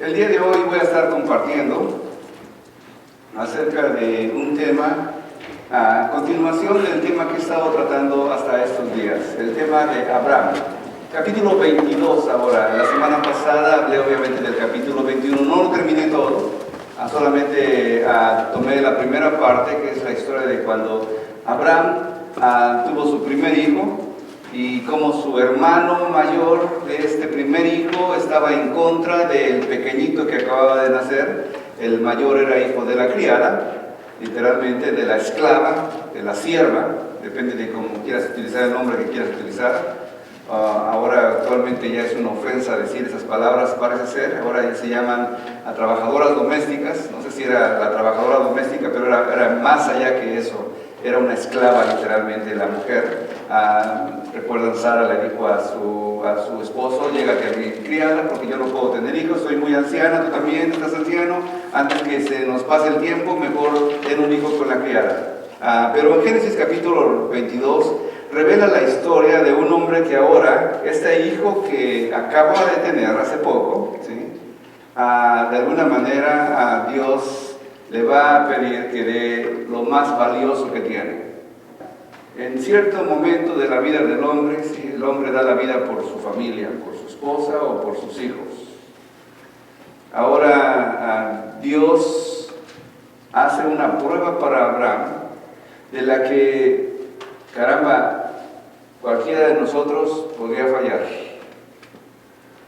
El día de hoy voy a estar compartiendo acerca de un tema, a continuación del tema que he estado tratando hasta estos días, el tema de Abraham. Capítulo 22 ahora. La semana pasada hablé obviamente del capítulo 21, no lo terminé todo, solamente tomé la primera parte, que es la historia de cuando Abraham tuvo su primer hijo, y como su hermano mayor de este primer hijo estaba en contra del pequeñito que acababa de nacer. El mayor era hijo de la criada, literalmente de la esclava, de la sierva, depende de cómo quieras utilizar el nombre que quieras utilizar. Ahora actualmente ya es una ofensa decir esas palabras, parece ser. Ahora ya se llaman a trabajadoras domésticas. No sé si era la trabajadora doméstica, pero era más allá que eso. Era una esclava literalmente la mujer. Recuerdan, Sara le dijo a su esposo: llégate a mi criada porque yo no puedo tener hijos, soy muy anciana, tú también estás anciano, antes que se nos pase el tiempo, mejor ten un hijo con la criada. Pero en Génesis capítulo 22 revela la historia de un hombre que ahora, este hijo que acaba de tener hace poco, ¿sí? De alguna manera Dios le va a pedir que dé lo más valioso que tiene. En cierto momento de la vida del hombre, sí, el hombre da la vida por su familia, por su esposa o por sus hijos. Ahora Dios hace una prueba para Abraham, de la que, caramba, cualquiera de nosotros podría fallar.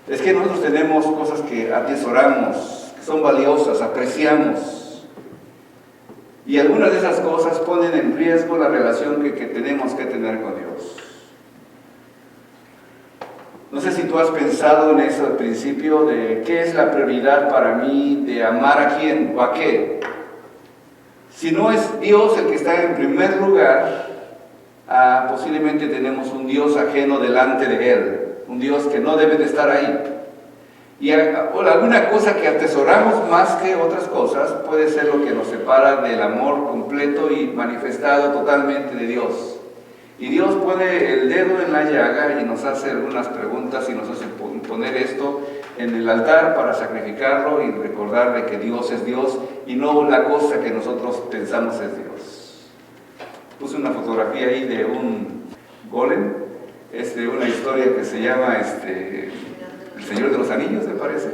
Es que nosotros tenemos cosas que atesoramos, que son valiosas, apreciamos. Y algunas de esas cosas ponen en riesgo la relación que tenemos que tener con Dios. No sé si tú has pensado en eso al principio, de qué es la prioridad para mí, de amar a quién o a qué. Si no es Dios el que está en primer lugar, posiblemente tenemos un Dios ajeno delante de Él, un Dios que no debe de estar ahí. Y alguna cosa que atesoramos más que otras cosas puede ser lo que nos separa del amor completo y manifestado totalmente de Dios. Y Dios pone el dedo en la llaga y nos hace algunas preguntas y nos hace poner esto en el altar para sacrificarlo y recordar de que Dios es Dios y no la cosa que nosotros pensamos es Dios. Puse una fotografía ahí de un golem, una historia que se llama El Señor de los Anillos, me parece.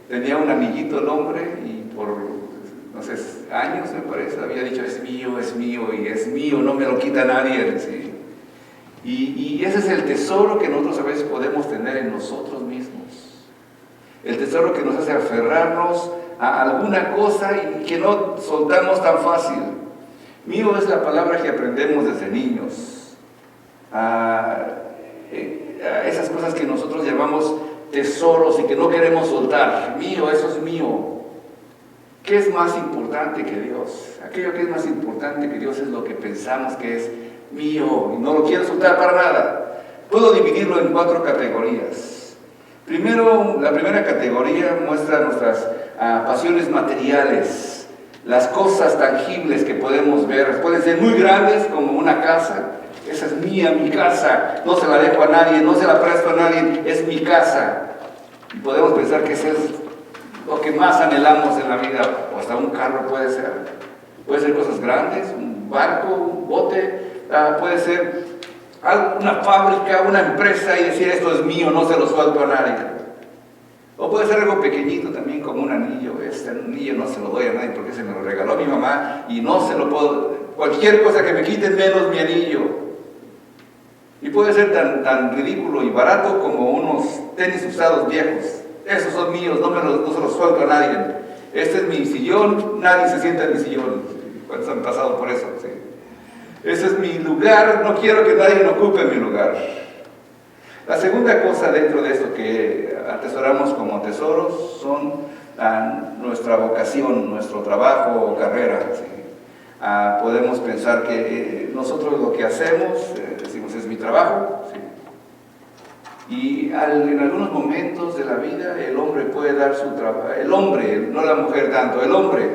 Tenía un anillito el hombre y por, no sé, años, me parece, había dicho: es mío y es mío, no me lo quita nadie. ¿Sí? Y ese es el tesoro que nosotros a veces podemos tener en nosotros mismos. El tesoro que nos hace aferrarnos a alguna cosa y que no soltamos tan fácil. Mío es la palabra que aprendemos desde niños. Esas cosas que nosotros llamamos tesoros y que no queremos soltar. Mío, eso es mío. ¿Qué es más importante que Dios? Aquello que es más importante que Dios es lo que pensamos que es mío y no lo quiero soltar para nada. Puedo dividirlo en 4 categorías. Primero, la primera categoría muestra nuestras pasiones materiales, las cosas tangibles que podemos ver. Pueden ser muy grandes, como una casa. Esa es mía, mi casa, no se la dejo a nadie, no se la presto a nadie, es mi casa. Y podemos pensar que eso es lo que más anhelamos en la vida, o hasta un carro puede ser cosas grandes, un barco, un bote, puede ser una fábrica, una empresa, y decir: esto es mío, no se lo suelto a nadie. O puede ser algo pequeñito también, como un anillo. Este anillo no se lo doy a nadie porque se me lo regaló mi mamá y no se lo puedo, cualquier cosa que me quiten menos mi anillo. Y puede ser tan ridículo y barato como unos tenis usados viejos. Esos son míos, no se los suelto a nadie. Este es mi sillón, nadie se sienta en mi sillón. ¿Cuántos han pasado por eso? ¿Sí? Ese es mi lugar, no quiero que nadie ocupe mi lugar. La segunda cosa dentro de esto que atesoramos como tesoros son nuestra vocación, nuestro trabajo o carrera. ¿Sí? Podemos pensar que nosotros lo que hacemos, decimos, es mi trabajo, ¿sí? Y en algunos momentos de la vida el hombre puede dar su trabajo, el hombre, no la mujer tanto, el hombre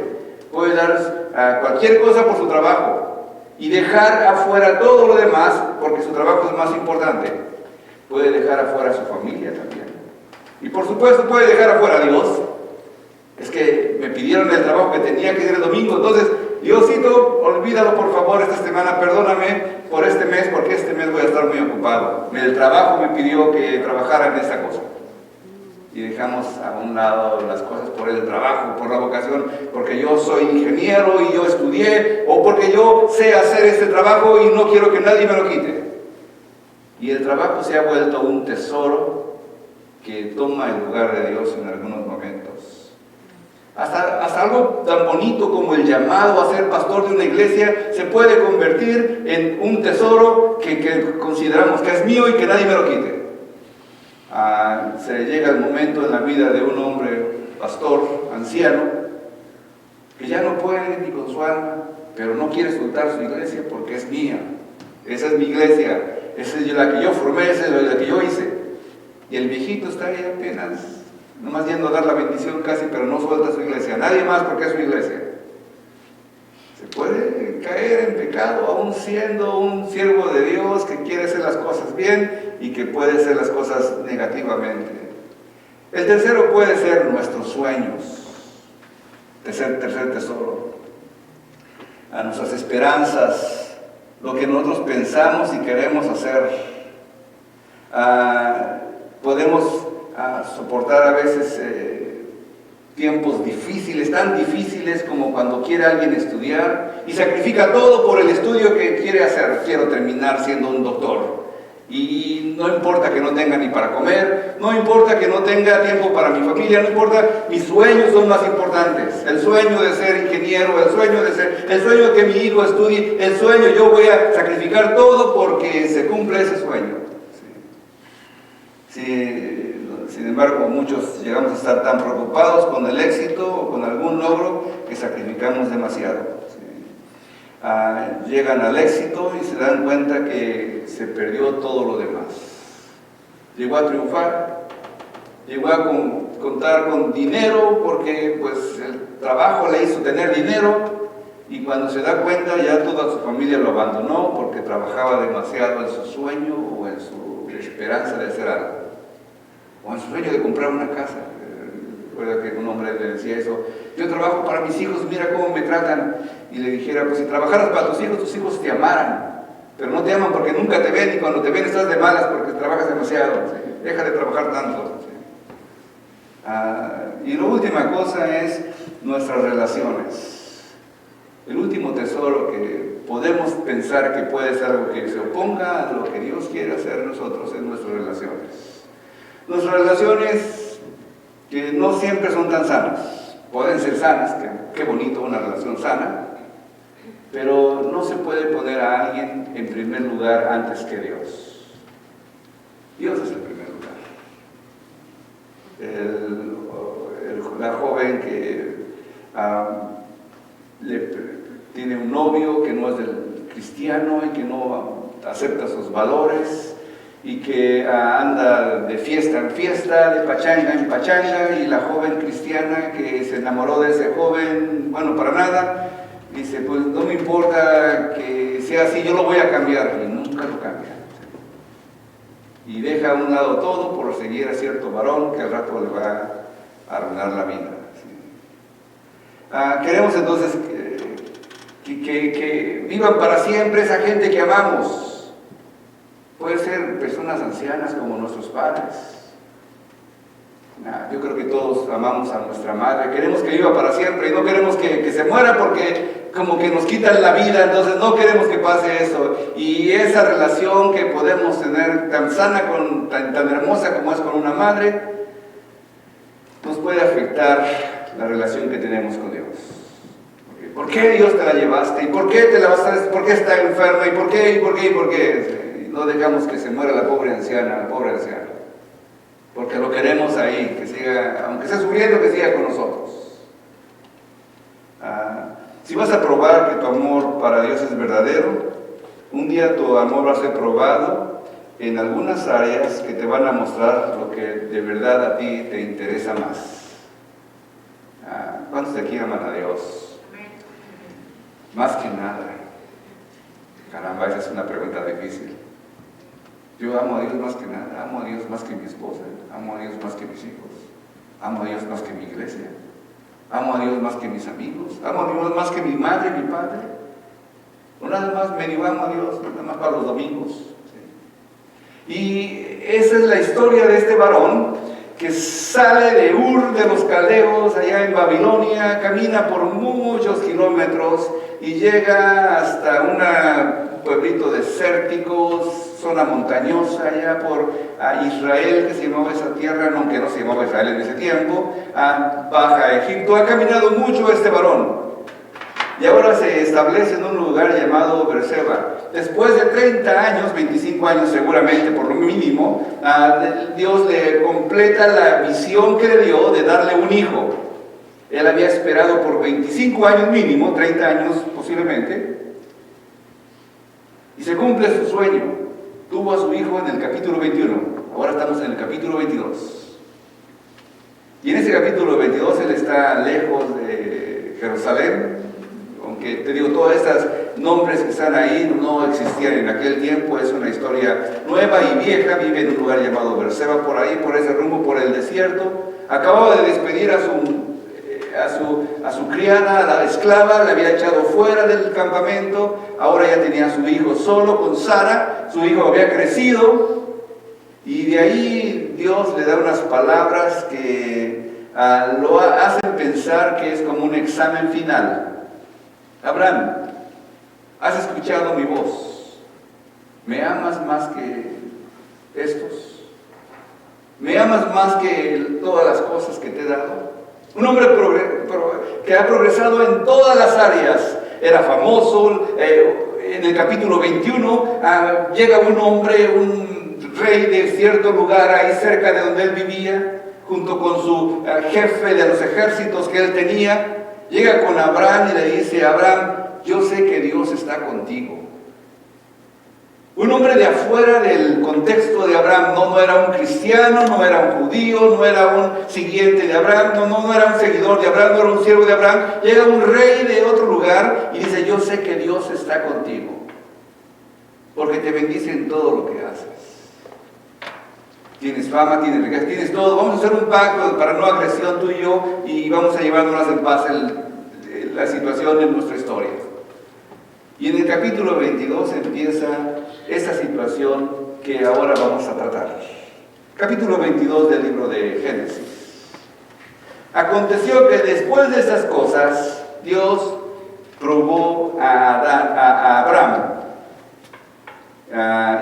puede dar cualquier cosa por su trabajo y dejar afuera todo lo demás porque su trabajo es más importante. Puede dejar afuera a su familia también. Y por supuesto puede dejar afuera a Dios. dieron el trabajo que tenía que ser el domingo. Entonces, Diosito, olvídalo por favor esta semana, perdóname por este mes, porque este mes voy a estar muy ocupado. El trabajo me pidió que trabajara en esta cosa. Y dejamos a un lado las cosas por el trabajo, por la vocación, porque yo soy ingeniero y yo estudié, o porque yo sé hacer este trabajo y no quiero que nadie me lo quite. Y el trabajo se ha vuelto un tesoro que toma el lugar de Dios en algunos momentos. Hasta algo tan bonito como el llamado a ser pastor de una iglesia se puede convertir en un tesoro que consideramos que es mío y que nadie me lo quite. Se llega el momento en la vida de un hombre pastor, anciano, que ya no puede ni con su alma, pero no quiere soltar su iglesia porque es mía. Esa es mi iglesia, esa es la que yo formé, esa es la que yo hice. Y el viejito está ahí apenas, nomás yendo a dar la bendición casi, pero no suelta su iglesia. Nadie más porque es su iglesia. Se puede caer en pecado aún siendo un siervo de Dios que quiere hacer las cosas bien y que puede hacer las cosas negativamente. El tercero puede ser nuestros sueños. Tercer tesoro. A nuestras esperanzas, lo que nosotros pensamos y queremos hacer. Podemos soportar a veces tiempos difíciles, tan difíciles como cuando quiere alguien estudiar y sacrifica todo por el estudio que quiere hacer. Quiero terminar siendo un doctor. Y no importa que no tenga ni para comer, no importa que no tenga tiempo para mi familia, no importa, mis sueños son más importantes. El sueño de ser ingeniero, el sueño de que mi hijo estudie, el sueño, yo voy a sacrificar todo porque se cumple ese sueño. Sin embargo, muchos llegamos a estar tan preocupados con el éxito o con algún logro que sacrificamos demasiado. Llegan al éxito y se dan cuenta que se perdió todo lo demás. Llegó a triunfar, llegó a contar con dinero porque pues el trabajo le hizo tener dinero, y cuando se da cuenta ya toda su familia lo abandonó porque trabajaba demasiado en su sueño o en su esperanza de hacer algo, o en su sueño de comprar una casa. Recuerda que un hombre le decía eso: yo trabajo para mis hijos, mira cómo me tratan. Y le dijera: pues si trabajaras para tus hijos te amaran, pero no te aman porque nunca te ven, y cuando te ven estás de malas porque trabajas demasiado. ¿Sí? Deja de trabajar tanto. ¿Sí? Y la última cosa es nuestras relaciones. El último tesoro que podemos pensar que puede ser algo que se oponga a lo que Dios quiere hacer en nosotros es nuestras relaciones. Nuestras relaciones que no siempre son tan sanas. Pueden ser sanas, qué bonito una relación sana, pero no se puede poner a alguien en primer lugar antes que Dios. Dios es el primer lugar. La joven que tiene un novio que no es del cristiano y que no acepta sus valores, y que anda de fiesta en fiesta, de pachanga en pachanga, y la joven cristiana que se enamoró de ese joven, bueno, para nada, dice: pues no me importa que sea así, yo lo voy a cambiar, y nunca lo cambia. Y deja a un lado todo por seguir a cierto varón que al rato le va a arruinar la vida. ¿Sí? Queremos entonces que vivan para siempre esa gente que amamos. Puede ser personas ancianas como nuestros padres. Yo creo que todos amamos a nuestra madre, queremos que viva para siempre y no queremos que se muera porque como que nos quitan la vida, entonces no queremos que pase eso. Y esa relación que podemos tener tan sana, tan hermosa como es con una madre, nos puede afectar la relación que tenemos con Dios. ¿Por qué Dios te la llevaste? ¿Y por qué te la vas a hacer? ¿Por qué está enferma? ¿Y por qué? ¿Y por qué? ¿Y por qué? No dejamos que se muera la pobre anciana, porque lo queremos ahí, que siga, aunque esté sufriendo, que siga con nosotros. Si vas a probar que tu amor para Dios es verdadero, un día tu amor va a ser probado en algunas áreas que te van a mostrar lo que de verdad a ti te interesa más. ¿Cuántos de aquí aman a Dios? Más que nada. Caramba, esa es una pregunta difícil. Yo amo a Dios más que nada, amo a Dios más que mi esposa, amo a Dios más que mis hijos, amo a Dios más que mi iglesia. Amo a Dios más que mis amigos, amo a Dios más que mi madre y mi padre. No nada más medio amo a Dios, nada más para los domingos. ¿Sí? Y esa es la historia de este varón que sale de Ur de los Caldeos, allá en Babilonia, camina por muchos kilómetros y llega hasta un pueblito desértico, zona montañosa, allá por Israel, que se llamaba esa tierra, aunque no se llamaba Israel en ese tiempo, Baja Egipto. Ha caminado mucho este varón y ahora se establece en un lugar llamado Beerseba. Después de 30 años, 25 años seguramente, por lo mínimo, Dios le completa la visión que le dio de darle un hijo. Él había esperado por 25 años mínimo, 30 años posiblemente, y se cumple su sueño. Tuvo a su hijo en el capítulo 21, ahora estamos en el capítulo 22. Y en ese capítulo 22 él está lejos de Jerusalén, aunque te digo, todos estos nombres que están ahí no existían en aquel tiempo, es una historia nueva y vieja. Vive en un lugar llamado Beerseba, por ahí, por ese rumbo, por el desierto. Acababa de despedir a su criada, a la esclava, la había echado fuera del campamento. Ahora ya tenía a su hijo solo con Sara, su hijo había crecido, y de ahí Dios le da unas palabras que lo hacen pensar que es como un examen final. Abraham, ¿has escuchado mi voz? ¿Me amas más que estos? ¿Me amas más que todas las cosas que te he dado? Un hombre que ha progresado en todas las áreas. Era famoso. En el capítulo 21 llega un hombre, un rey de cierto lugar ahí cerca de donde él vivía, junto con su jefe de los ejércitos que él tenía. Llega con Abraham y le dice: Abraham, yo sé que Dios está contigo. Un hombre de afuera del contexto de Abraham, no era un cristiano, no era un judío, no era un siguiente de Abraham, no era un seguidor de Abraham, no era un siervo de Abraham. Llega un rey de otro lugar y dice: yo sé que Dios está contigo, porque te bendice en todo lo que haces. Tienes fama, tienes riqueza, tienes todo. Vamos a hacer un pacto para no agresión tú y yo, y vamos a llevarnos en paz la situación en nuestra historia. Y en el capítulo 22 empieza esa situación que ahora vamos a tratar. Capítulo 22 del libro de Génesis. Aconteció que después de estas cosas, Dios probó a Abraham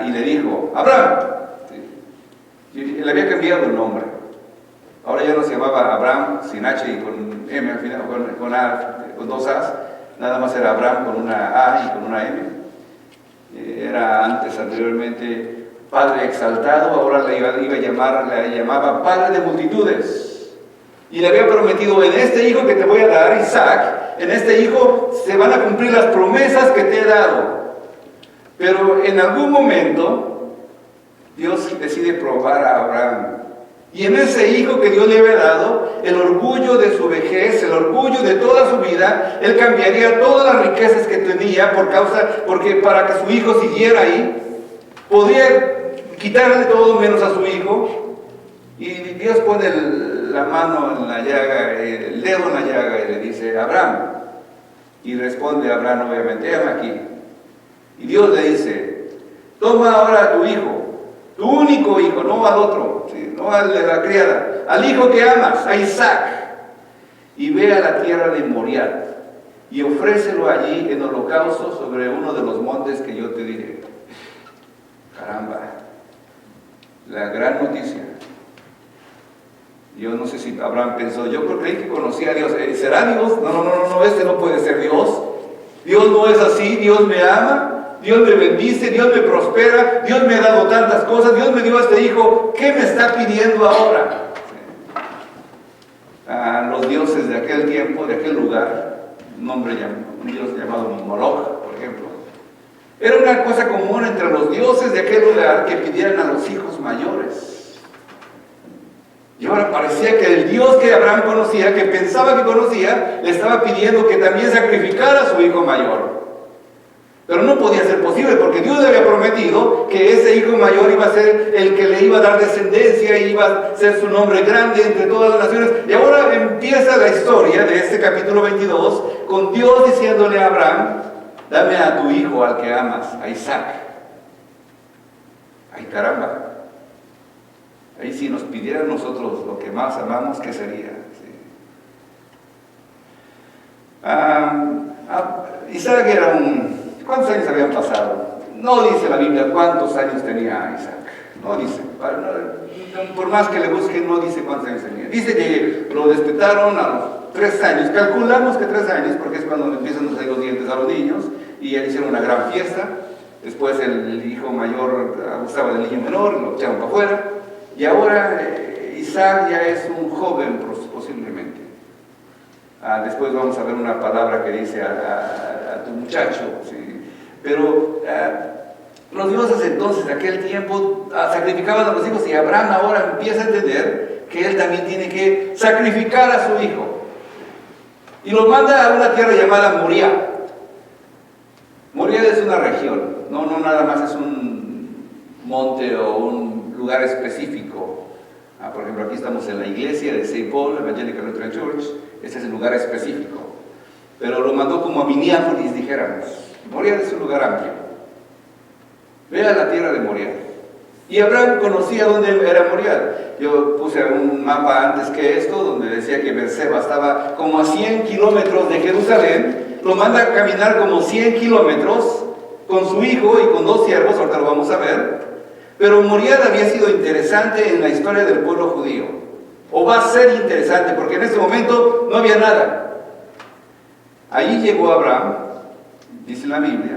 y le dijo: Abraham. Él había cambiado el nombre. Ahora ya no se llamaba Abraham sin H y con M al final, con dos A's. Nada más era Abraham con una A y con una M. Era anteriormente Padre exaltado, ahora le llamaba Padre de multitudes. Y le había prometido: en este hijo que te voy a dar, Isaac, en este hijo se van a cumplir las promesas que te he dado. Pero en algún momento Dios decide probar a Abraham. Y en ese hijo que Dios le había dado, el orgullo de su vejez, el orgullo de toda su vida, él cambiaría todas las riquezas que tenía porque para que su hijo siguiera ahí, podía quitarle todo menos a su hijo. Y Dios pone la mano en la llaga, el dedo en la llaga, y le dice: Abraham. Y responde Abraham, obviamente: heme aquí. Y Dios le dice: toma ahora a tu hijo, tu único hijo, no al otro, ¿sí? No al de la criada, al hijo que amas, a Isaac, y ve a la tierra de Moriah y ofrécelo allí en holocausto sobre uno de los montes que yo te diré. Caramba, la gran noticia. Yo no sé si Abraham pensó: yo creí que conocía a Dios. ¿Será Dios? No, este no puede ser Dios. Dios no es así. Dios me ama, Dios me bendice, Dios me prospera, Dios me ha dado tantas cosas, Dios me dio a este hijo. ¿Qué me está pidiendo ahora? Los dioses de aquel tiempo, de aquel lugar, un dios llamado Moloch, por ejemplo, era una cosa común entre los dioses de aquel lugar que pidieran a los hijos mayores. Y ahora parecía que el Dios que Abraham conocía, que pensaba que conocía, le estaba pidiendo que también sacrificara a su hijo mayor. Pero no podía ser posible porque Dios le había prometido que ese hijo mayor iba a ser el que le iba a dar descendencia y iba a ser su nombre grande entre todas las naciones. Y ahora empieza la historia de este capítulo 22 con Dios diciéndole a Abraham: dame a tu hijo al que amas, a Isaac. Ay, caramba. Ahí si nos pidieran nosotros lo que más amamos, ¿qué sería? Sí. Isaac era un... ¿Cuántos años habían pasado? No dice la Biblia cuántos años tenía Isaac. No dice. Por más que le busquen, no dice cuántos años tenía. Dice que lo despetaron a los 3 años. Calculamos que 3 años, porque es cuando empiezan a salir los dientes a los niños. Y ya hicieron una gran fiesta. Después el hijo mayor abusaba del niño menor, lo echaron para afuera. Y ahora Isaac ya es un joven posiblemente. Después vamos a ver una palabra que dice a tu muchacho. ¿Sí? Pero los dioses entonces, de aquel tiempo, sacrificaban a los hijos, y Abraham ahora empieza a entender que él también tiene que sacrificar a su hijo. Y lo manda a una tierra llamada Moriah. Moriah es una región, no nada más es un monte o un lugar específico. Por ejemplo, aquí estamos en la iglesia de St. Paul, Evangelical Lutheran Church. Este es el lugar específico. Pero lo mandó como a Minneapolis, dijéramos. Moriah es un lugar amplio. Ve a la tierra de Moriah. Y Abraham conocía dónde era Moriah. Yo puse un mapa antes que esto, donde decía que Beerseba estaba como a 100 kilómetros de Jerusalén. Lo manda a caminar como 100 kilómetros con su hijo y con 2 siervos, ahorita lo vamos a ver. Pero Moriah había sido interesante en la historia del pueblo judío. O va a ser interesante, porque en ese momento no había nada. Allí llegó Abraham, dice la Biblia,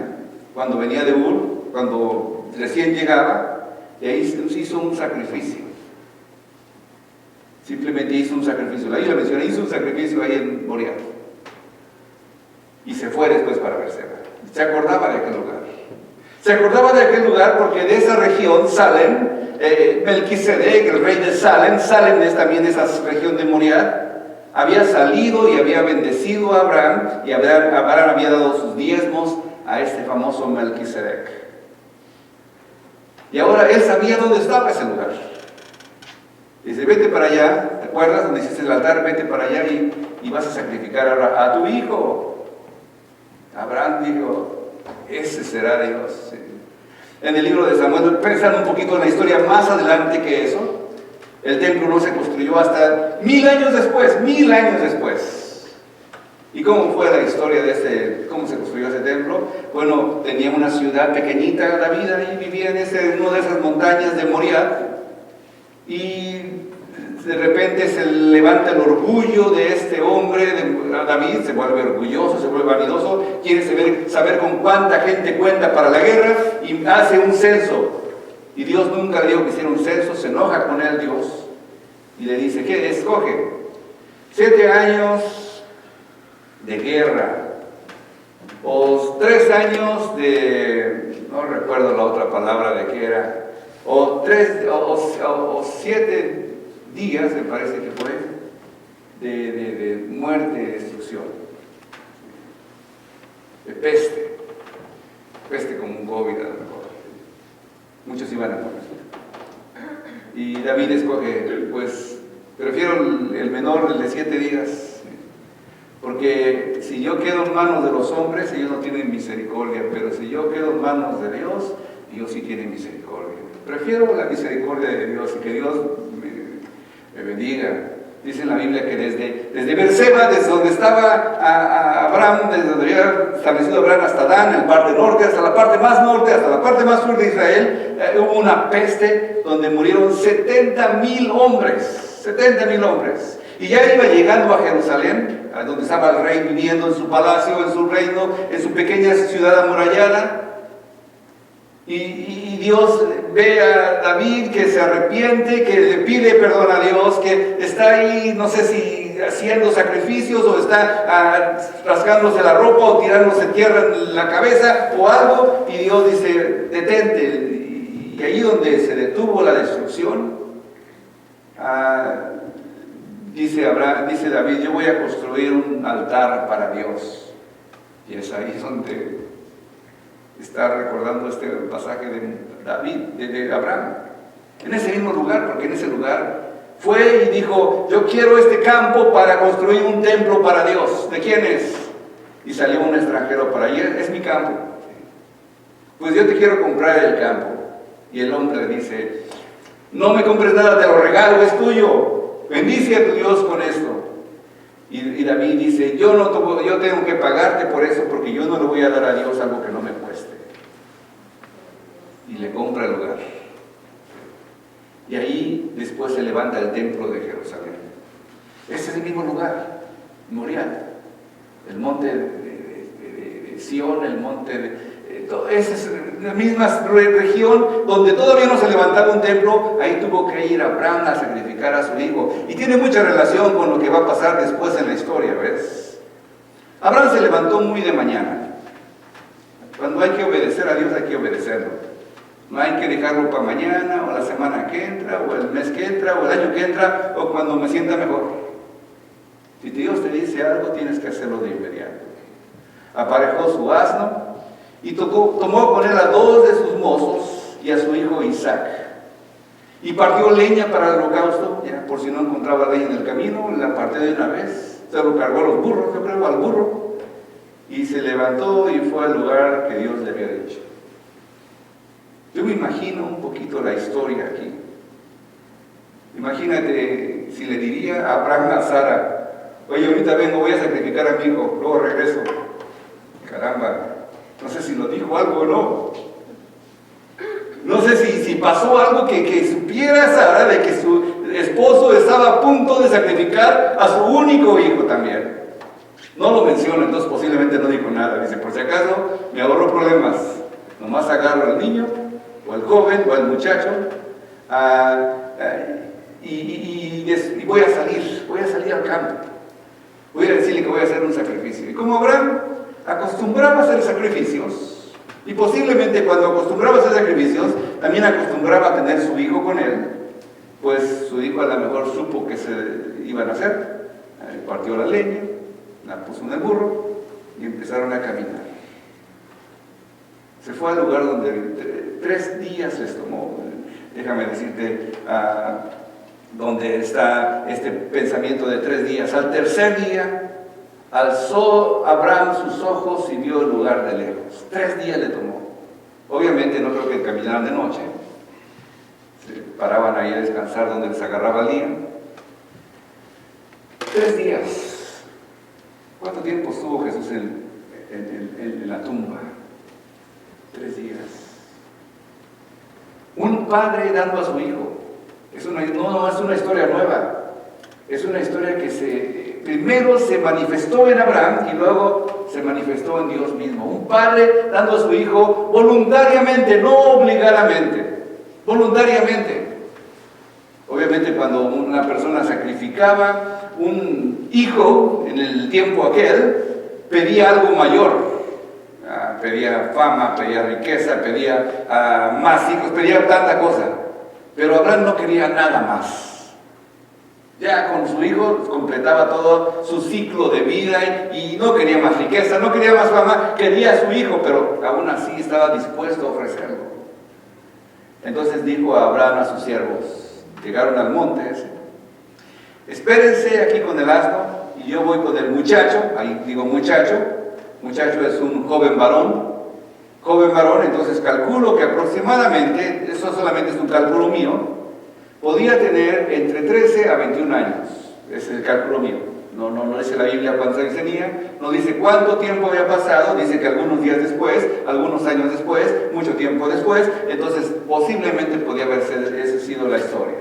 cuando venía de Ur, cuando recién llegaba, y ahí hizo un sacrificio. Simplemente hizo un sacrificio. La Biblia menciona, hizo un sacrificio ahí en Moriah. Y se fue después para Beerseba. Se acordaba de aquel lugar. Se acordaba de aquel lugar porque de esa región Salem, Melquisedec, el rey de Salem es también esa región de Moriah, había salido y había bendecido a Abraham, y Abraham había dado sus diezmos a este famoso Melquisedec. Y ahora él sabía dónde estaba ese lugar. Dice: vete para allá, ¿te acuerdas donde hiciste el altar? Vete para allá y vas a sacrificar a tu hijo. Abraham dijo: ese será Dios. En el libro de Samuel, pensando un poquito en la historia más adelante que eso, el templo no se construyó hasta 1000 años después, 1000 años después. ¿Y cómo fue la historia de cómo se construyó ese templo? Bueno, tenía una ciudad pequeñita, David ahí vivía en una de esas montañas de Moriah, y de repente se levanta el orgullo de este hombre, de David, se vuelve orgulloso, se vuelve vanidoso, quiere saber con cuánta gente cuenta para la guerra, y hace un censo. Y Dios nunca le dijo que hiciera un censo, se enoja con él Dios, y le dice: ¿qué escoge? 7 años de guerra, o 3 años de, no recuerdo la otra palabra de qué era, o 7 días, me parece que fue, de muerte y destrucción, de peste como un COVID, a lo mejor. Muchos iban a morir. Y David escoge: pues prefiero el menor, el de 7 días, porque si yo quedo en manos de los hombres, ellos no tienen misericordia, pero si yo quedo en manos de Dios, Dios sí tiene misericordia. Prefiero la misericordia de Dios, y que Dios me bendiga. Dice en la Biblia que desde Beerseba, desde donde estaba Abraham, desde donde había establecido Abraham, hasta Dan, en la parte norte, hasta la parte más norte, hasta la parte más sur de Israel, hubo una peste donde murieron 70,000 hombres, 70,000 hombres. Y ya iba llegando a Jerusalén, a donde estaba el rey viviendo en su palacio, en su reino, en su pequeña ciudad amurallada. Y Dios ve a David que se arrepiente, que le pide perdón a Dios, que está ahí, no sé si haciendo sacrificios o está rasgándose la ropa o tirándose tierra en la cabeza o algo, y Dios dice: detente. Y ahí donde se detuvo la destrucción, dice David: yo voy a construir un altar para Dios. Y es ahí donde está recordando este pasaje de David, de Abraham. En ese mismo lugar, porque en ese lugar fue y dijo, yo quiero este campo para construir un templo para Dios. ¿De quién es? Y salió un extranjero para allí, es mi campo. Pues yo te quiero comprar el campo. Y el hombre le dice, no me compres nada, te lo regalo, es tuyo. Bendice a tu Dios con esto. Y David dice, yo tengo que pagarte por eso, porque yo no le voy a dar a Dios algo que no me cueste. Y le compra el lugar. Y ahí después se levanta el templo de Jerusalén. Este es el mismo lugar, Moriah, el monte de Sión, el monte de... Esa es la misma región donde todavía no se levantaba un templo. Ahí tuvo que ir Abraham a sacrificar a su hijo. Y tiene mucha relación con lo que va a pasar después en la historia, ¿ves? Abraham se levantó muy de mañana. Cuando hay que obedecer a Dios, hay que obedecerlo. No hay que dejarlo para mañana, o la semana que entra, o el mes que entra, o el año que entra, o cuando me sienta mejor. Si Dios te dice algo, tienes que hacerlo de inmediato. Aparejó su asno y tomó con él a 2 de sus mozos y a su hijo Isaac. Y partió leña para el holocausto, ya, por si no encontraba leña en el camino, la partió de una vez, se lo cargó a los burros, yo creo, al burro, y se levantó y fue al lugar que Dios le había dicho. Yo me imagino un poquito la historia aquí. Imagínate si le diría a Abraham a Sara, oye, ahorita vengo, voy a sacrificar a mi hijo, luego regreso. Caramba, no sé si lo dijo algo o no. No sé si pasó algo que supiera Sara de que su esposo estaba a punto de sacrificar a su único hijo también. No lo menciona, entonces posiblemente no dijo nada. Dice, por si acaso me ahorro problemas. Nomás agarro al niño, o al joven, o al muchacho, y voy a salir al campo. Voy a decirle que voy a hacer un sacrificio. Y como Abraham acostumbraba a hacer sacrificios, y posiblemente cuando acostumbraba a hacer sacrificios, también acostumbraba a tener su hijo con él, pues su hijo a lo mejor supo que se iban a hacer. Partió la leña, la puso en el burro, y empezaron a caminar. Se fue al lugar donde 3 días les tomó. Déjame decirte donde está este pensamiento de 3 días. Al tercer día alzó Abraham sus ojos y vio el lugar de lejos. 3 días le tomó. Obviamente no creo que caminaran de noche. Se paraban ahí a descansar donde les agarraba el día. 3 días. ¿Cuánto tiempo estuvo Jesús en la tumba? 3 días. Un padre dando a su hijo. No es una historia nueva. Es una historia que primero se manifestó en Abraham y luego se manifestó en Dios mismo. Un padre dando a su hijo voluntariamente, no obligadamente. Voluntariamente. Obviamente cuando una persona sacrificaba un hijo en el tiempo aquel, pedía algo mayor. Pedía fama, pedía riqueza, pedía más hijos, pedía tanta cosa. Pero Abraham no quería nada más. Ya con su hijo completaba todo su ciclo de vida y no quería más riqueza, no quería más fama, quería a su hijo, pero aún así estaba dispuesto a ofrecerlo. Entonces dijo a Abraham a sus siervos, llegaron al monte ese, espérense aquí con el asno y yo voy con el muchacho, ahí digo muchacho es un joven varón, entonces calculo que aproximadamente, eso solamente es un cálculo mío, podía tener entre 13 a 21 años, ese es el cálculo mío. No dice la Biblia cuántos años tenía, no dice cuánto tiempo había pasado, dice que algunos días después, algunos años después, mucho tiempo después, entonces posiblemente podía haber sido la historia.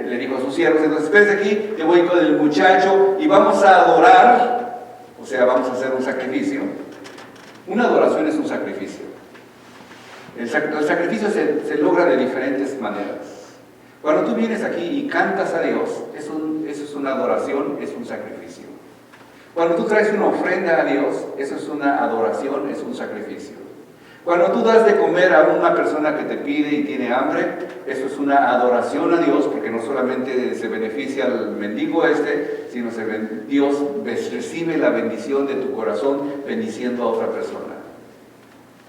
Le dijo a sus siervos, entonces espérense aquí, que voy con el muchacho y vamos a adorar. O sea, vamos a hacer un sacrificio. Una adoración es un sacrificio. El sacrificio se logra de diferentes maneras. Cuando tú vienes aquí y cantas a Dios, eso es una adoración, es un sacrificio. Cuando tú traes una ofrenda a Dios, eso es una adoración, es un sacrificio. Cuando tú das de comer a una persona que te pide y tiene hambre, eso es una adoración a Dios, porque no solamente se beneficia al mendigo sino Dios recibe la bendición de tu corazón bendiciendo a otra persona.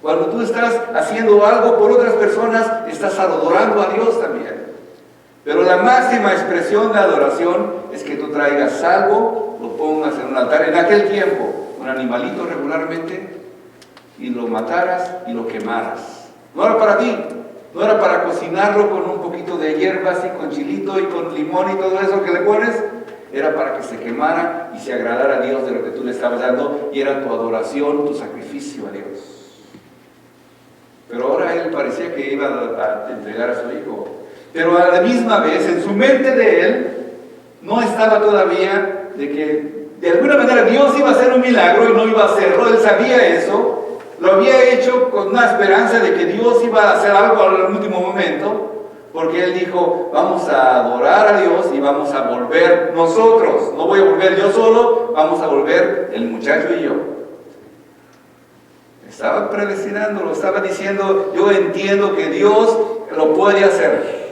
Cuando tú estás haciendo algo por otras personas, estás adorando a Dios también. Pero la máxima expresión de adoración es que tú traigas algo, lo pongas en un altar. En aquel tiempo, un animalito regularmente, y lo mataras y lo quemaras. No era para ti, no era para cocinarlo con un poquito de hierbas y con chilito y con limón y todo eso que le pones. Era para que se quemara y se agradara a Dios de lo que tú le estabas dando, y era tu adoración, tu sacrificio a Dios. Pero ahora él parecía que iba a entregar a su hijo. Pero a la misma vez, en su mente de él, no estaba todavía de que de alguna manera Dios iba a hacer un milagro y no iba a hacerlo. Él sabía eso. Lo había hecho con una esperanza de que Dios iba a hacer algo al último momento, porque él dijo, vamos a adorar a Dios y vamos a volver nosotros. No voy a volver yo solo, vamos a volver el muchacho y yo. Estaba predestinándolo, estaba diciendo, yo entiendo que Dios lo puede hacer.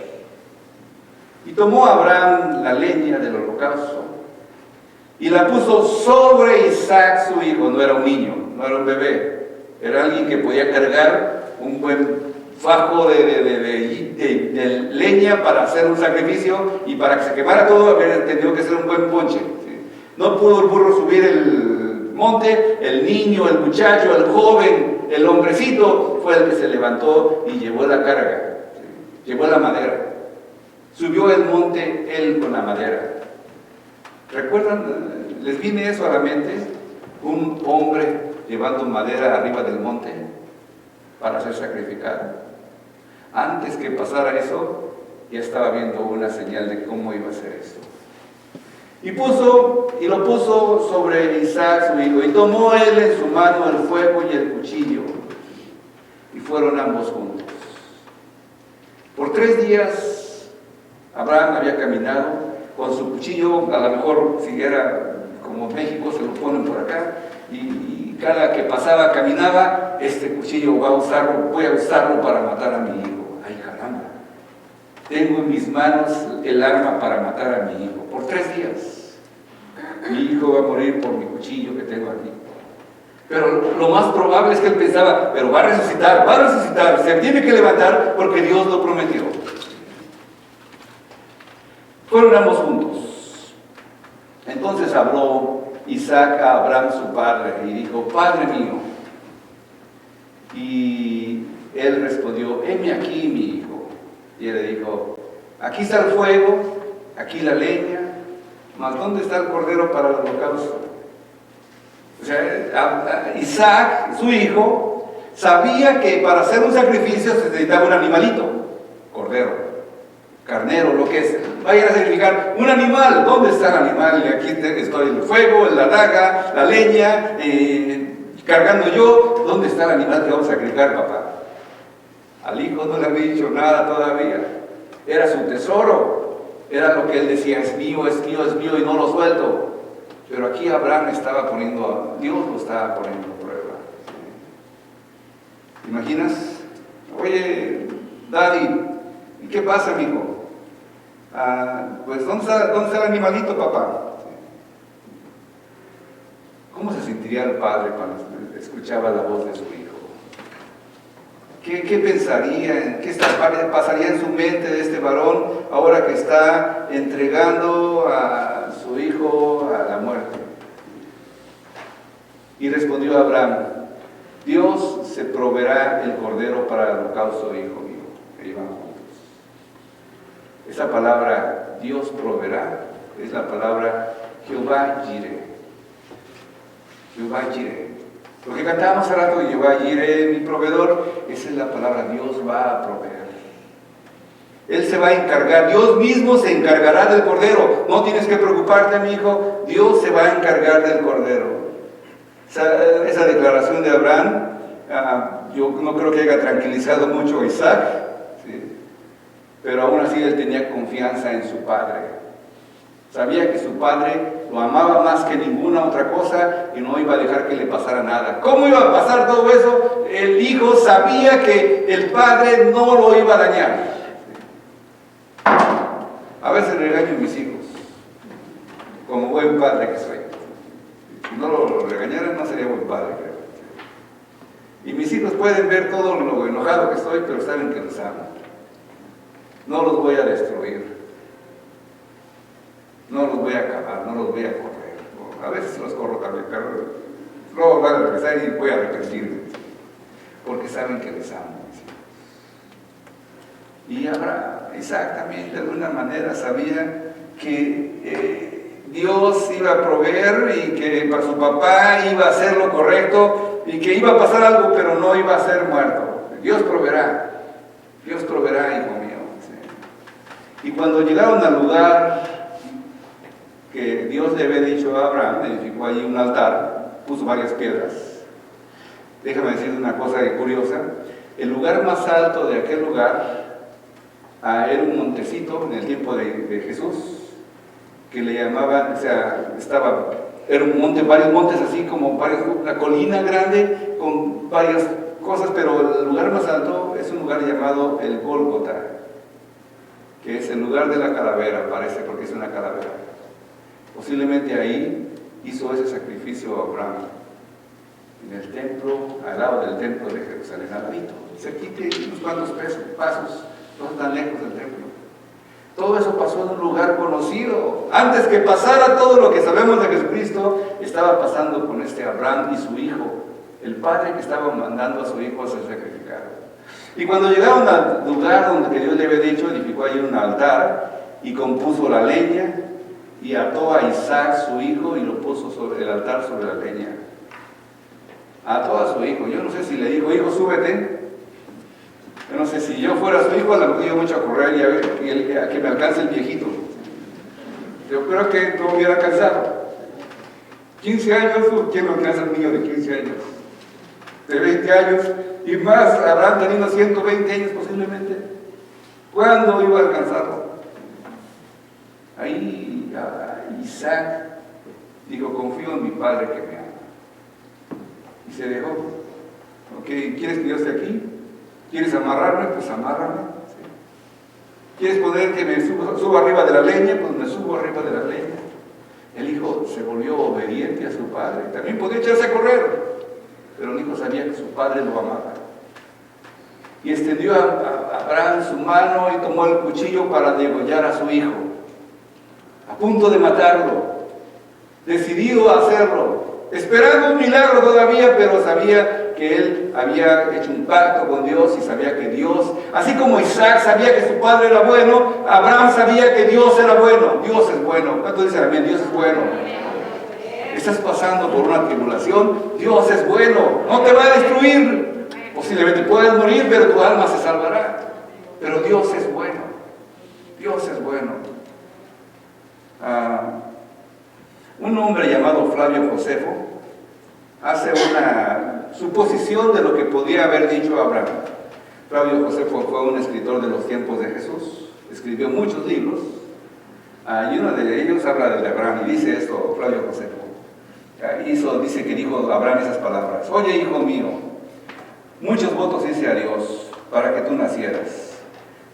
Y tomó Abraham la leña del holocausto y la puso sobre Isaac su hijo. No era un niño, no era un bebé, era alguien que podía cargar un buen fajo de leña para hacer un sacrificio, y para que se quemara todo había tenido que ser un buen ponche, ¿sí? No pudo el burro subir el monte, el niño, el muchacho, el joven, el hombrecito fue el que se levantó y llevó la carga, ¿sí? Llevó la madera. Subió el monte él con la madera. ¿Recuerdan? ¿Les viene eso a la mente? Un hombre llevando madera arriba del monte para ser sacrificado. Antes que pasara eso, ya estaba viendo una señal de cómo iba a ser esto. Y lo puso sobre Isaac su hijo, y tomó él en su mano el fuego y el cuchillo, y fueron ambos juntos. Por 3 días Abraham había caminado con su cuchillo. A lo mejor si era como México, se lo ponen por acá, y cada que pasaba, caminaba, este cuchillo voy a usarlo para matar a mi hijo. Ay, caramba, tengo en mis manos el arma para matar a mi hijo. Por 3 días mi hijo va a morir por mi cuchillo que tengo aquí. Pero lo más probable es que él pensaba, pero va a resucitar, se tiene que levantar porque Dios lo prometió. Fueron ambos juntos. Entonces habló Isaac a Abraham su padre y dijo, Padre mío. Y él respondió, heme aquí mi hijo. Y él le dijo, aquí está el fuego, aquí la leña, mas ¿dónde está el cordero para el holocausto? O sea, Isaac, su hijo, sabía que para hacer un sacrificio se necesitaba un animalito, cordero, carnero, lo que es. Vayan a sacrificar un animal. ¿Dónde está el animal? Y aquí estoy, el fuego, la daga, la leña, cargando yo. ¿Dónde está el animal que vamos a sacrificar, papá? Al hijo no le había dicho nada todavía. Era su tesoro. Era lo que él decía, es mío, es mío, es mío, y no lo suelto. Pero aquí Abraham estaba poniendo, Dios lo estaba poniendo a prueba. ¿Sí? ¿Imaginas? Oye, Daddy, ¿y qué pasa, mijo? Pues ¿dónde está el animalito, papá? ¿Cómo se sentiría el padre cuando escuchaba la voz de su hijo? ¿Qué pensaría? ¿Qué pasaría en su mente de este varón ahora que está entregando a su hijo a la muerte? Y respondió Abraham, Dios se proveerá el cordero para el holocausto, hijo mío. E iban juntos. Esa palabra, Dios proveerá, es la palabra Jehová Jireh. Jehová Jireh. Lo que cantábamos hace rato, Jehová Jireh, mi proveedor, esa es la palabra, Dios va a proveer. Él se va a encargar, Dios mismo se encargará del cordero. No tienes que preocuparte, mi hijo, Dios se va a encargar del cordero. Esa declaración de Abraham, yo no creo que haya tranquilizado mucho a Isaac, ¿sí? Pero aún así él tenía confianza en su padre. Sabía que su padre lo amaba más que ninguna otra cosa y no iba a dejar que le pasara nada. ¿Cómo iba a pasar todo eso? El hijo sabía que el padre no lo iba a dañar. A veces regaño a mis hijos, como buen padre que soy. Si no lo regañara, no sería buen padre, creo. Y mis hijos pueden ver todo lo enojado que estoy, pero saben que los amo. No los voy a destruir. No los voy a acabar, no los voy a correr. A veces los corro también, pero luego van a regresar y voy a arrepentirme. Porque saben que les amo. Y Isaac también de alguna manera sabía que Dios iba a proveer y que para su papá iba a hacer lo correcto y que iba a pasar algo, pero no iba a ser muerto. Dios proveerá, hijo mío. ¿Sí? Y cuando llegaron al lugar que Dios le había dicho a Abraham, edificó allí un altar, puso varias piedras. Déjame decir una cosa curiosa, el lugar más alto de aquel lugar era un montecito en el tiempo de Jesús, que le llamaban, o sea, era un monte, varios montes así como una colina grande con varias cosas, pero el lugar más alto es un lugar llamado el Gólgota, que es el lugar de la calavera, parece, porque es una calavera. Posiblemente ahí hizo ese sacrificio Abraham, en el templo, al lado del templo de Jerusalén, al ladito, cerquita, unos cuantos pasos. No tan lejos del templo. Todo eso pasó en un lugar conocido. Antes que pasara todo lo que sabemos de Jesucristo, estaba pasando con Abraham y su hijo, el padre que estaba mandando a su hijo a ser sacrificado. Y cuando llegaron al lugar donde Dios le había dicho, edificó allí un altar y compuso la leña y ató a Isaac su hijo y lo puso sobre el altar sobre la leña. Ató a su hijo. Yo no sé si le dijo, hijo, súbete. Yo no sé, si yo fuera su hijo, a lo mejor yo mucho a correr y a que me alcance el viejito. Yo creo que no hubiera alcanzado. 15 años, ¿quién lo alcanza a un niño de 15 años? De 20 años, y más, habrán tenido 120 años posiblemente. ¿Cuándo iba a alcanzarlo? Ahí Isaac dijo, confío en mi padre que me ama. Y se dejó. Ok, ¿quieres que yo esté aquí? ¿Quieres amarrarme? Pues amárrame. ¿Sí? ¿Quieres poner que me suba arriba de la leña? Pues me subo arriba de la leña. El hijo se volvió obediente a su padre. También podía echarse a correr, pero el hijo sabía que su padre lo amaba. Y extendió a Abraham su mano y tomó el cuchillo para degollar a su hijo, a punto de matarlo, decidido a hacerlo, esperando un milagro todavía, pero sabía que él había hecho un pacto con Dios y sabía que Dios, así como Isaac sabía que su padre era bueno, Abraham sabía que Dios era bueno. Dios es bueno. ¿Cuánto dicen amén? Dios es bueno. Estás pasando por una tribulación, Dios es bueno, no te va a destruir. Posiblemente puedas morir, pero tu alma se salvará. Pero Dios es bueno. Dios es bueno. Un hombre llamado Flavio Josefo hace una suposición de lo que podía haber dicho Abraham. Flavio Josefo fue un escritor de los tiempos de Jesús, escribió muchos libros, y uno de ellos habla de Abraham y dice esto, Flavio Josefo. Dice que dijo Abraham esas palabras: oye, hijo mío, muchos votos hice a Dios para que tú nacieras.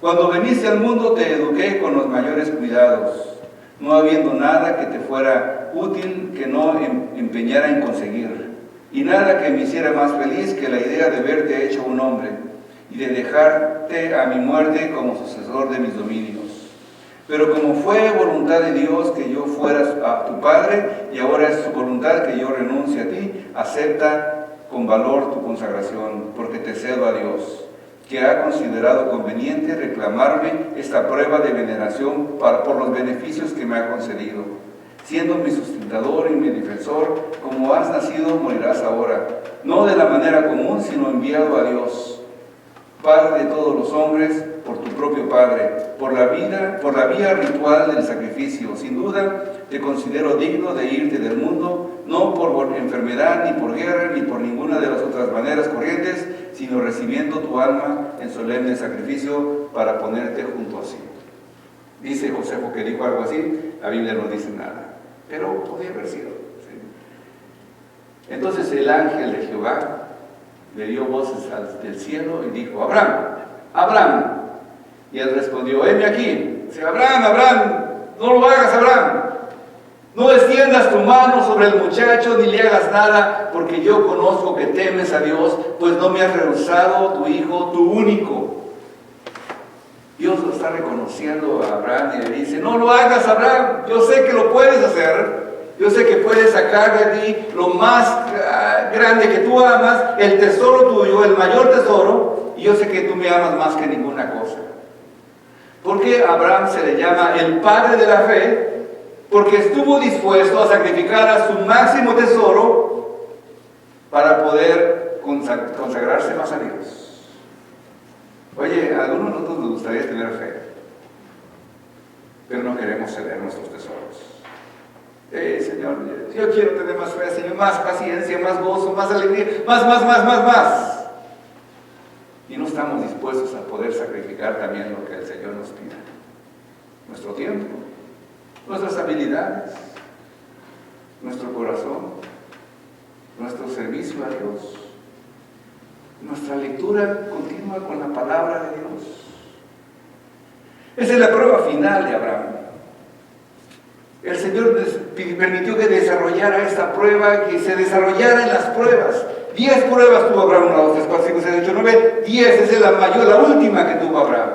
Cuando viniste al mundo te eduqué con los mayores cuidados, no habiendo nada que te fuera útil que no empeñara en conseguir, y nada que me hiciera más feliz que la idea de verte hecho un hombre y de dejarte a mi muerte como sucesor de mis dominios. Pero como fue voluntad de Dios que yo fuera a tu padre, y ahora es su voluntad que yo renuncie a ti, acepta con valor tu consagración, porque te cedo a Dios, que ha considerado conveniente reclamarme esta prueba de veneración por los beneficios que me ha concedido. Siendo mi sustentador y mi defensor, como has nacido, morirás ahora, no de la manera común, sino enviado a Dios, Padre de todos los hombres, por tu propio Padre, por la vía ritual del sacrificio. Sin duda, te considero digno de irte del mundo, no por enfermedad, ni por guerra, ni por ninguna de las otras maneras corrientes, sino recibiendo tu alma en solemne sacrificio para ponerte junto a sí. Dice Josefo que dijo algo así, la Biblia no dice nada, pero podía haber sido. ¿Sí? Entonces el ángel de Jehová le dio voces del cielo y dijo: Abraham, Abraham. Y él respondió: heme aquí. Dice: Abraham, Abraham, no lo hagas, Abraham. No extiendas tu mano sobre el muchacho ni le hagas nada, porque yo conozco que temes a Dios, pues no me has rehusado tu hijo, tu único. Dios lo está reconociendo a Abraham y le dice, no lo hagas, Abraham, yo sé que lo puedes hacer, yo sé que puedes sacar de ti lo más grande que tú amas, el tesoro tuyo, el mayor tesoro, y yo sé que tú me amas más que ninguna cosa. ¿Por qué a Abraham se le llama el padre de la fe? Porque estuvo dispuesto a sacrificar a su máximo tesoro para poder consagrarse más a Dios. Oye, a algunos de nosotros nos gustaría tener fe, pero no queremos ceder nuestros tesoros. Señor, yo quiero tener más fe, Señor, más paciencia, más gozo, más alegría, más. Y no estamos dispuestos a poder sacrificar también lo que el Señor nos pide. Nuestro tiempo, nuestras habilidades, nuestro corazón, nuestro servicio a Dios, nuestra lectura continua con la palabra de Dios. Esa es la prueba final de Abraham. El Señor permitió que desarrollara esta prueba, que se desarrollara en las pruebas. 10 pruebas tuvo Abraham, 1, 2, 3, 4, 5, 6, 8, 9, 10, esa es la mayor, la última que tuvo Abraham.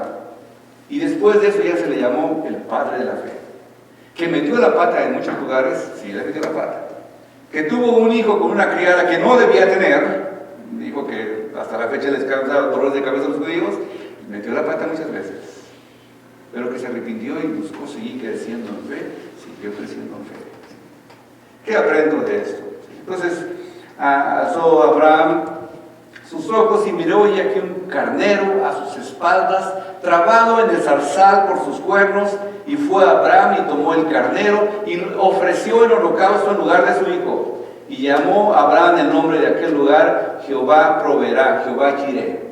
Y después de eso ya se le llamó el padre de la fe. Que metió la pata en muchos lugares, sí, le metió la pata. Que tuvo un hijo con una criada que no debía tener, dijo que hasta la fecha les causaba dolores de cabeza a los judíos, metió la pata muchas veces. Pero que se arrepintió y buscó seguir creciendo en fe, siguió creciendo en fe. ¿Qué aprendo de esto? Entonces, alzó Abraham sus ojos y miró, y aquí un carnero a sus espaldas, trabado en el zarzal por sus cuernos, y fue Abraham y tomó el carnero y ofreció el holocausto en lugar de su hijo. Y llamó a Abraham el nombre de aquel lugar, Jehová proveerá, Jehová Jireh.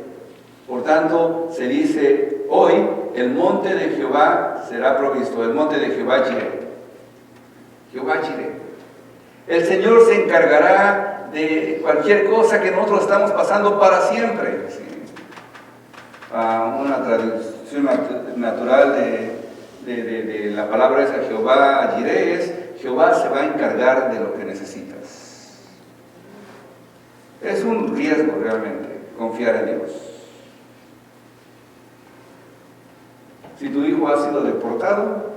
Por tanto, se dice hoy, el monte de Jehová será provisto, el monte de Jehová Jireh. Jehová Jireh. El Señor se encargará de cualquier cosa que nosotros estamos pasando para siempre. ¿Sí? Una traducción natural de la palabra esa, Jehová Jireh, es Jehová se va a encargar de lo que necesitas. Es un riesgo realmente confiar en Dios. Si tu hijo ha sido deportado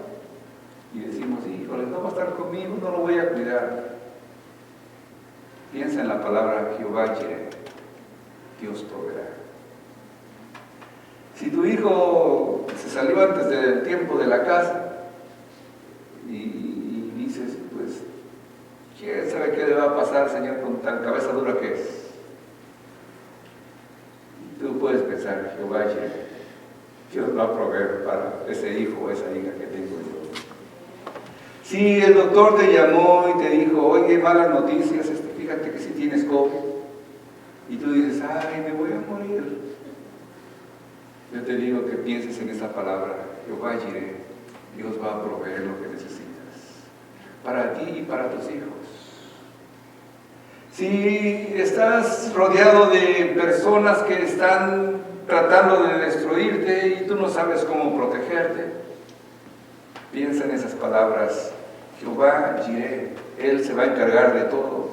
y decimos, híjole, no va a estar conmigo, no lo voy a cuidar. Piensa en la palabra Jehová Jireh, Dios proveerá. Si tu hijo se salió antes del tiempo de la casa y dices, pues, ¿quién sabe qué le va a pasar, Señor, con tan cabeza dura que es? Tú puedes pensar, Jehová Jireh, Dios va a proveer para ese hijo o esa hija que tengo yo. Si el doctor te llamó y te dijo, oye, malas noticias, fíjate que si tienes COVID, y tú dices, ay, me voy a morir. Yo te digo que pienses en esa palabra, Jehová Jireh, Dios va a proveer lo que necesitas, para ti y para tus hijos. Si estás rodeado de personas que están tratando de destruirte y tú no sabes cómo protegerte, piensa en esas palabras, Jehová Jireh, Él se va a encargar de todo.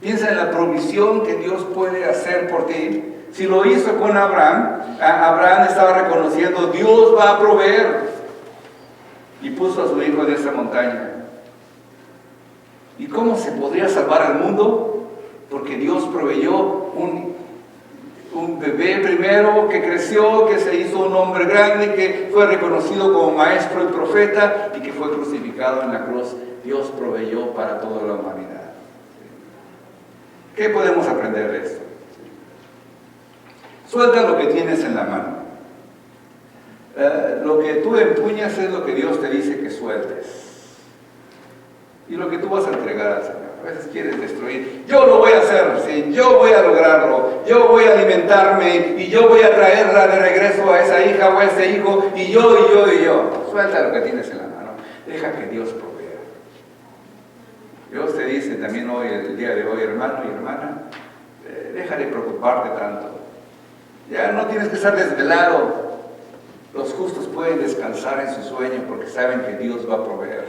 Piensa en la provisión que Dios puede hacer por ti. Si lo hizo con Abraham, Abraham estaba reconociendo, Dios va a proveer. Y puso a su hijo en esa montaña. ¿Y cómo se podría salvar al mundo? Porque Dios proveyó un bebé primero que creció, que se hizo un hombre grande, que fue reconocido como maestro y profeta y que fue crucificado en la cruz. Dios proveyó para toda la humanidad. ¿Qué podemos aprender de esto? Suelta lo que tienes en la mano. Lo que tú empuñas es lo que Dios te dice que sueltes. Y lo que tú vas a entregar al Señor. A veces quieres destruir. Yo lo voy a hacer, ¿sí? Yo voy a lograrlo. Yo voy a alimentarme y yo voy a traerla de regreso a esa hija o a ese hijo. Y yo. Suelta lo que tienes en la mano. Deja que Dios provea. Dios te dice también hoy, el día de hoy, hermano y hermana, deja de preocuparte tanto. Ya no tienes que estar desvelado. Los justos pueden descansar en su sueño porque saben que Dios va a proveer.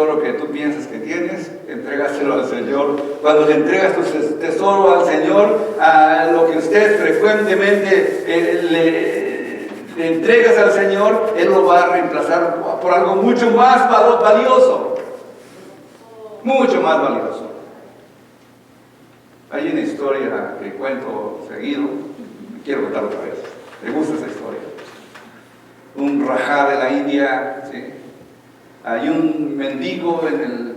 tesoro que tú piensas que tienes, entrégaselo al Señor. Cuando le entregas tu tesoro al Señor, a lo que usted frecuentemente le entregas al Señor, Él lo va a reemplazar por algo mucho más valioso. Mucho más valioso. Hay una historia que cuento seguido, quiero contar otra vez. Me gusta esa historia. Un rajá de la India, ¿sí? Hay un mendigo en el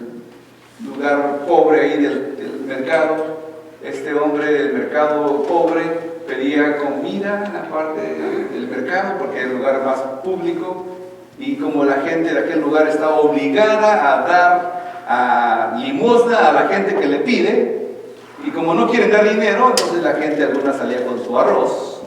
lugar pobre ahí del mercado. Este hombre del mercado pobre pedía comida aparte del mercado porque es el lugar más público, y como la gente de aquel lugar estaba obligada a dar limosna a la gente que le pide, y como no quieren dar dinero, entonces la gente alguna salía con su arroz,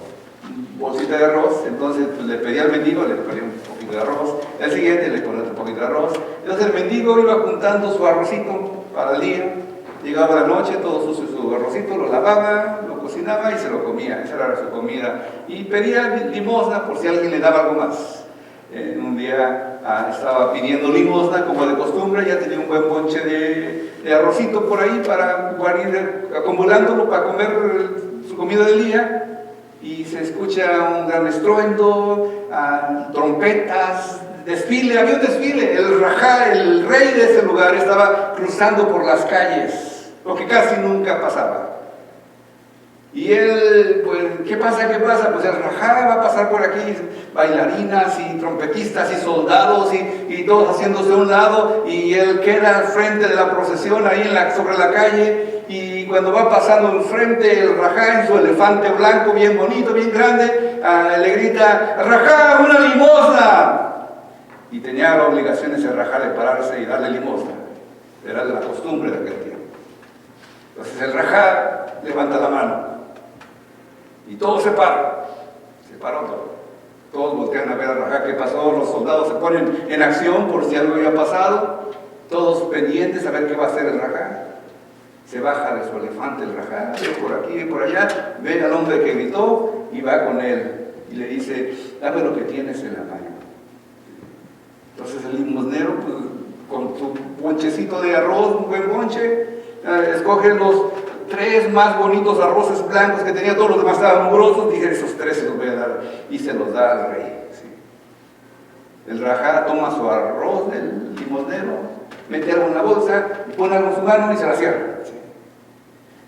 bolsita de arroz. Entonces pues, le pedía al mendigo, le ponía un poquito de arroz, el siguiente le ponía otro poquito de arroz. Entonces el mendigo iba juntando su arrocito para el día. Llegaba la noche, todo sucio su arrocito, lo lavaba, lo cocinaba y se lo comía. Esa era su comida. Y pedía limosna por si alguien le daba algo más. Un día estaba pidiendo limosna como de costumbre, ya tenía un buen bonche de arrocito por ahí para ir acumulándolo para comer su comida del día. Y se escucha un gran estruendo, trompetas, desfile, había un desfile. El rajá, el rey de ese lugar, estaba cruzando por las calles, lo que casi nunca pasaba. Y él, pues, ¿qué pasa? Pues el rajá va a pasar por aquí, bailarinas y trompetistas y soldados y todos haciéndose a un lado, y él queda al frente de la procesión ahí sobre la calle, y cuando va pasando enfrente el rajá en su elefante blanco bien bonito, bien grande, le grita: ¡Rajá, una limosna! Y tenía la obligación ese rajá de pararse y darle limosna. Era la costumbre de aquel tiempo. Entonces el rajá levanta la mano y todos se paran. Se paró todo. Todos voltean a ver al rajá qué pasó. Los soldados se ponen en acción por si algo había pasado, todos pendientes a ver qué va a hacer el rajá. Se baja de su elefante el rajá, ve por aquí, ve por allá, ve al hombre que gritó y va con él y le dice: dame lo que tienes en la mano. Entonces el limosnero, pues, con su bonchecito de arroz, un buen bonche, escoge los 3 más bonitos arroces blancos que tenía, todos los demás estaban mugrosos. Dije: esos 3 se los voy a dar, y se los da al rey. ¿Sí? El rajá toma su arroz del limosnero, mete algo en la bolsa, pone algo en su mano y se la cierra. ¿Sí?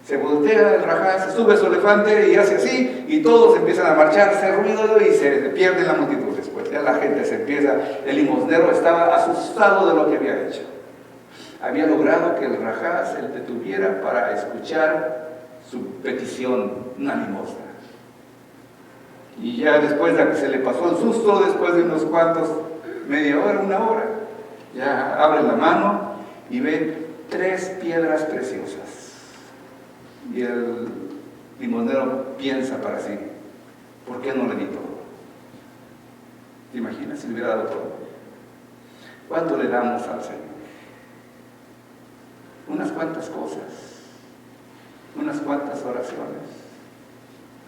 Se voltea el rajá, se sube a su elefante y hace así, y todos empiezan a marchar, se ruido y se pierde la multitud después. Ya la gente se empieza, el limosnero estaba asustado de lo que había hecho. Había logrado que el rajá se detuviera para escuchar su petición, una limosna. Y ya después de que se le pasó el susto, después de unos cuantos, media hora, una hora, ya abre la mano y ve 3 piedras preciosas. Y el limosnero piensa para sí: ¿por qué no le di todo? ¿Te imaginas si le hubiera dado todo? ¿Cuánto le damos al Señor? Unas cuantas cosas, unas cuantas oraciones,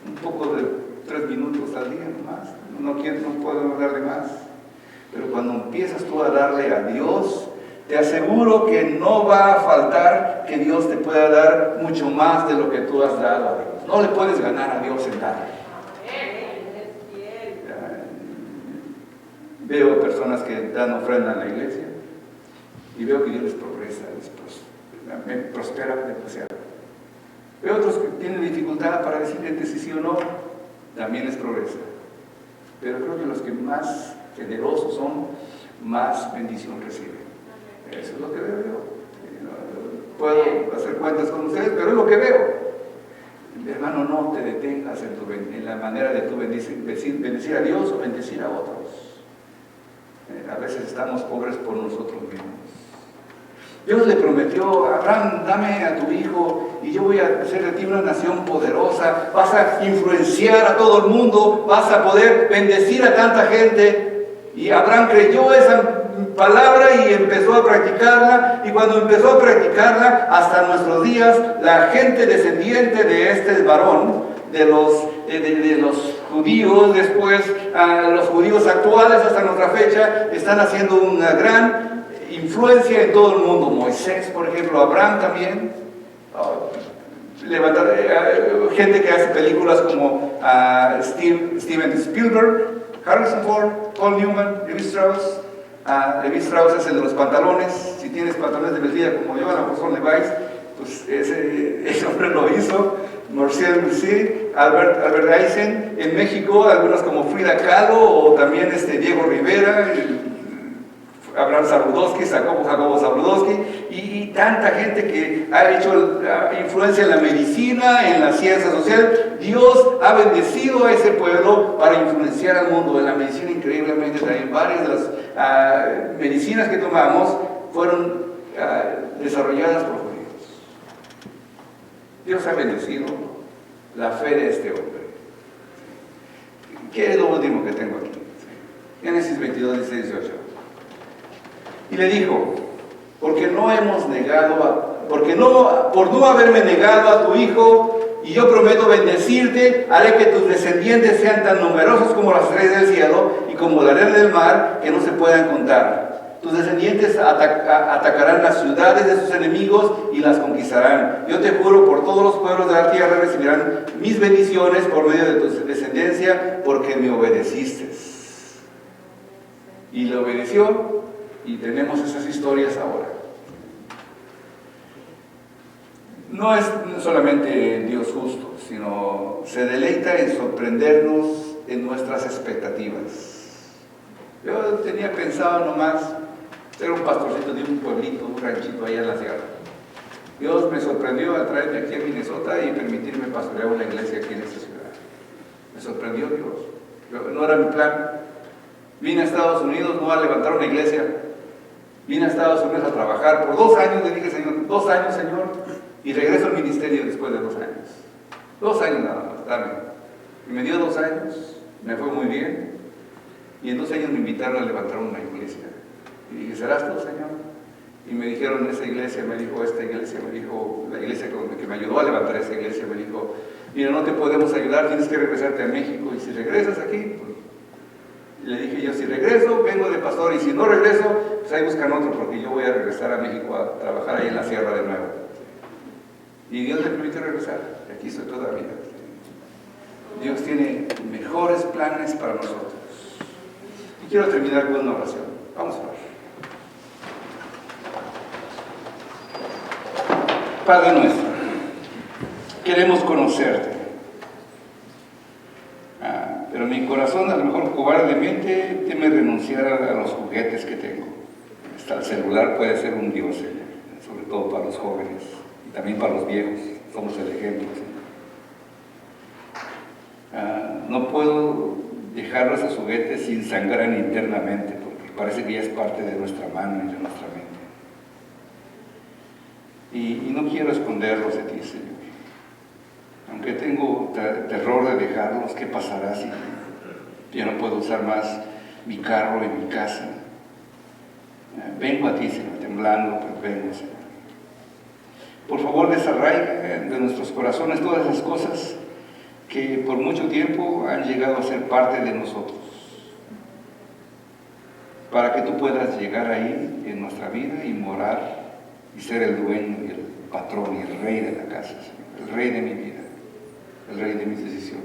un poco de 3 minutos al día nomás. No puedo darle más. Pero cuando empiezas tú a darle a Dios, te aseguro que no va a faltar que Dios te pueda dar mucho más de lo que tú has dado a Dios. No le puedes ganar a Dios en darle. Veo personas que dan ofrenda en la iglesia y veo que Dios les progresa, les prospera demasiado. Veo otros que tienen dificultad para decirle si sí o no, también les progresa. Pero creo que los que más generosos son, más bendición reciben. Eso es lo que veo yo. Puedo hacer cuentas con ustedes, pero es lo que veo. Hermano, no te detengas en la manera de tú bendecir a Dios o bendecir a otros. A veces estamos pobres por nosotros mismos. Dios le prometió: Abraham, dame a tu hijo y yo voy a hacer de ti una nación poderosa, vas a influenciar a todo el mundo, vas a poder bendecir a tanta gente. Y Abraham creyó esa palabra y empezó a practicarla, y cuando empezó a practicarla, hasta nuestros días, la gente descendiente de este varón, de los judíos, después los judíos actuales hasta nuestra fecha, están haciendo una gran influencia en todo el mundo. Moisés, por ejemplo, Abraham también. Gente que hace películas como Steven Spielberg, Harrison Ford, Paul Newman, Levi Strauss. Levi Strauss es el de los pantalones. Si tienes pantalones de mezclilla como yo, a lo mejor son Levi's, pues ese hombre lo hizo. Marcel Messier, Albert Einstein. En México, algunos como Frida Kahlo o también Diego Rivera, Abraham Sabludowski, Jacobo Sabludowski, y tanta gente que ha hecho influencia en la medicina, en la ciencia social. Dios ha bendecido a ese pueblo para influenciar al mundo. En la medicina, increíblemente, también varias de las medicinas que tomamos fueron desarrolladas por judíos. Dios ha bendecido la fe de este hombre. ¿Qué es lo último que tengo aquí? Génesis 22, 16, 18. Y le dijo: por no haberme negado a tu hijo, y yo prometo bendecirte, haré que tus descendientes sean tan numerosos como las estrellas del cielo y como la arena del mar, que no se puedan contar. Tus descendientes atacarán las ciudades de sus enemigos y las conquistarán. Yo te juro, por todos los pueblos de la tierra recibirán mis bendiciones por medio de tu descendencia, porque me obedeciste. Y le obedeció, y tenemos esas historias ahora. No es solamente Dios justo, sino se deleita en sorprendernos en nuestras expectativas. Yo tenía pensado nomás ser un pastorcito de un pueblito, un ranchito allá en la sierra. Dios me sorprendió al traerme aquí a Minnesota y permitirme pastorear una iglesia aquí en esta ciudad. Me sorprendió Dios. No era mi plan. Vine a Estados Unidos no a levantar una iglesia. Vine a Estados Unidos a trabajar. Por 2 años le dije: Señor, 2 años, Señor, y regreso al ministerio después de 2 años. 2 años nada más, dame. Y me dio 2 años, me fue muy bien. Y en 2 años me invitaron a levantar una iglesia. Y dije: ¿serás tú, Señor? Y me dijeron, esta iglesia, la iglesia que me ayudó a levantar esa iglesia, me dijo: mira, no te podemos ayudar, tienes que regresarte a México. Y si regresas aquí, pues, le dije yo: si regreso, vengo de pastor, y si no regreso, pues ahí buscan otro, porque yo voy a regresar a México a trabajar ahí en la sierra de nuevo. Y Dios me permitió regresar, y aquí estoy todavía. Dios tiene mejores planes para nosotros. Y quiero terminar con una oración. Vamos a orar. Padre nuestro, queremos conocerte. Pero mi corazón, a lo mejor cobardemente, teme renunciar a los juguetes que tengo. Hasta el celular puede ser un Dios, Señor, sobre todo para los jóvenes y también para los viejos. Somos el ejemplo, Señor. No puedo dejar esos juguetes sin sangrar internamente, porque parece que ya es parte de nuestra mano y de nuestra mente. Y no quiero esconderlos de ti, Señor. Aunque tengo terror de dejarlos, ¿qué pasará si yo no puedo usar más mi carro y mi casa? Vengo a ti, Señor, temblando, pero vengo, Señor. Por favor, desarraiga de nuestros corazones todas esas cosas que por mucho tiempo han llegado a ser parte de nosotros, para que tú puedas llegar ahí en nuestra vida y morar y ser el dueño y el patrón y el rey de la casa, Señor, el rey de mi vida, el rey de mis decisiones.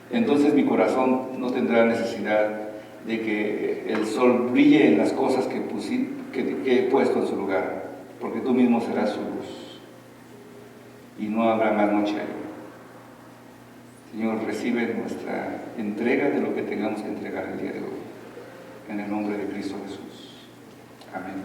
Entonces mi corazón no tendrá necesidad de que el sol brille en las cosas que he puesto en su lugar, porque tú mismo serás su luz y no habrá más noche. Señor, recibe nuestra entrega de lo que tengamos que entregar el día de hoy, en el nombre de Cristo Jesús. Amén.